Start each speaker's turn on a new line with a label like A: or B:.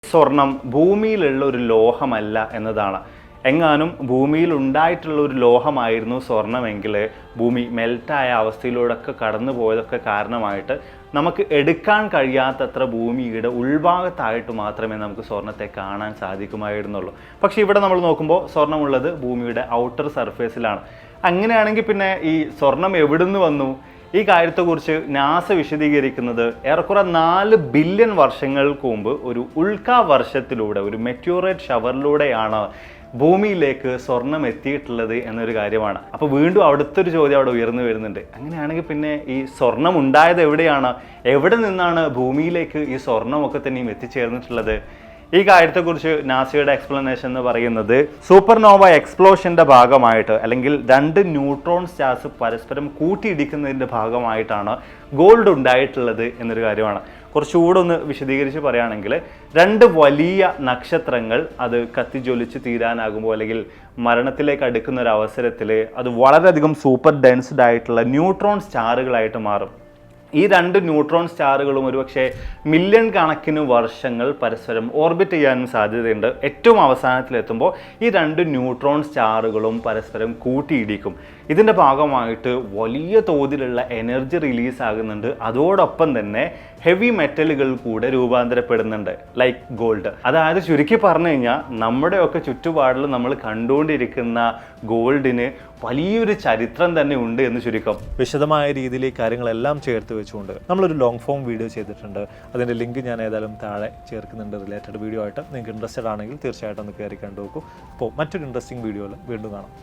A: സ്വർണം ഭൂമിയിലുള്ള ഒരു ലോഹമല്ല എന്നതാണ്. എങ്ങാനും ഭൂമിയിൽ ഉണ്ടായിട്ടുള്ള ഒരു ലോഹമായിരുന്നു സ്വർണമെങ്കിൽ ഭൂമി മെൽറ്റായ അവസ്ഥയിലൂടെയൊക്കെ കടന്നു പോയതൊക്കെ കാരണമായിട്ട് നമുക്ക് എടുക്കാൻ കഴിയാത്തത്ര ഭൂമിയുടെ ഉൾഭാഗത്തായിട്ട് മാത്രമേ നമുക്ക് സ്വർണത്തെ കാണാൻ സാധിക്കുമായിരുന്നുള്ളൂ. പക്ഷേ ഇവിടെ നമ്മൾ നോക്കുമ്പോൾ സ്വർണ്ണമുള്ളത് ഭൂമിയുടെ ഔട്ടർ സർഫേസിലാണ്. അങ്ങനെയാണെങ്കിൽ പിന്നെ ഈ സ്വർണം എവിടുന്ന് വന്നു? ഈ കാര്യത്തെക്കുറിച്ച് നാസ വിശദീകരിക്കുന്നത് ഏറെക്കുറെ 4 ബില്യൺ വർഷങ്ങൾക്ക് മുമ്പ് ഒരു ഉൽക്കാവർഷത്തിലൂടെ, ഒരു മെറ്റ്യൂറേറ്റ് ഷവറിലൂടെയാണ് ഭൂമിയിലേക്ക് സ്വർണം എത്തിയിട്ടുള്ളത് എന്നൊരു കാര്യമാണ്. അപ്പോൾ വീണ്ടും അടുത്തൊരു ചോദ്യം അവിടെ ഉയർന്നു വരുന്നുണ്ട്. അങ്ങനെയാണെങ്കിൽ പിന്നെ ഈ സ്വർണം ഉണ്ടായത് എവിടെയാണ്? എവിടെ നിന്നാണ് ഭൂമിയിലേക്ക് ഈ സ്വർണ്ണമൊക്കെ തന്നെയും എത്തിച്ചേർന്നിട്ടുള്ളത്? ഈ കാര്യത്തെക്കുറിച്ച് നാസയുടെ എക്സ്പ്ലനേഷൻ എന്ന് പറയുന്നത് സൂപ്പർനോവ എക്സ്പ്ലോഷൻ്റെ ഭാഗമായിട്ട്, അല്ലെങ്കിൽ 2 ന്യൂട്രോൺ സ്റ്റാർസ് പരസ്പരം കൂട്ടിയിടിക്കുന്നതിൻ്റെ ഭാഗമായിട്ടാണ് ഗോൾഡ് ഉണ്ടായിട്ടുള്ളത് എന്നൊരു കാര്യമാണ്. കുറച്ചുകൂടെ ഒന്ന് വിശദീകരിച്ച് പറയുകയാണെങ്കിൽ 2 വലിയ നക്ഷത്രങ്ങൾ അത് കത്തിജ്വലിച്ച് തീരാനാകുമ്പോൾ, അല്ലെങ്കിൽ മരണത്തിലേക്ക് അടുക്കുന്ന ഒരു അവസരത്തിൽ അത് വളരെയധികം സൂപ്പർ ഡെൻസ്ഡ് ആയിട്ടുള്ള ന്യൂട്രോൺ സ്റ്റാറുകളായിട്ട് മാറും. ഈ 2 ന്യൂട്രോൺ സ്റ്റാറുകളും ഒരുപക്ഷെ മില്യൺ കണക്കിന് വർഷങ്ങൾ പരസ്പരം ഓർബിറ്റ് ചെയ്യാനും സാധ്യതയുണ്ട്. ഏറ്റവും അവസാനത്തിലെത്തുമ്പോൾ ഈ 2 ന്യൂട്രോൺ സ്റ്റാറുകളും പരസ്പരം കൂട്ടിയിടിക്കും. ഇതിൻ്റെ ഭാഗമായിട്ട് വലിയ തോതിലുള്ള എനർജി റിലീസ് ആകുന്നുണ്ട്. അതോടൊപ്പം തന്നെ ഹെവി മെറ്റലുകൾ കൂടെ രൂപാന്തരപ്പെടുന്നുണ്ട്, ലൈക്ക് ഗോൾഡ്. അതായത് ചുരുക്കി പറഞ്ഞു കഴിഞ്ഞാൽ നമ്മുടെയൊക്കെ ചുറ്റുപാടിൽ നമ്മൾ കണ്ടുകൊണ്ടിരിക്കുന്ന ഗോൾഡിന് വലിയൊരു ചരിത്രം തന്നെ ഉണ്ട് എന്ന് ചുരുക്കം.
B: വിശദമായ രീതിയിൽ ഈ കാര്യങ്ങളെല്ലാം ചേർത്ത് വെച്ചുകൊണ്ട് നമ്മളൊരു ലോങ് ഫോം വീഡിയോ ചെയ്തിട്ടുണ്ട്. അതിൻ്റെ ലിങ്ക് ഞാൻ ഏതായാലും താഴെ ചേർക്കുന്നുണ്ട്. റിലേറ്റഡ് വീഡിയോ ആയിട്ട് നിങ്ങൾക്ക് ഇൻട്രസ്റ്റഡ് ആണെങ്കിൽ തീർച്ചയായിട്ടും ഒന്ന് കയറി കണ്ടു നോക്കൂ. അപ്പോൾ മറ്റൊരു ഇൻട്രസ്റ്റിംഗ് വീഡിയോയിൽ വീണ്ടും കാണാം.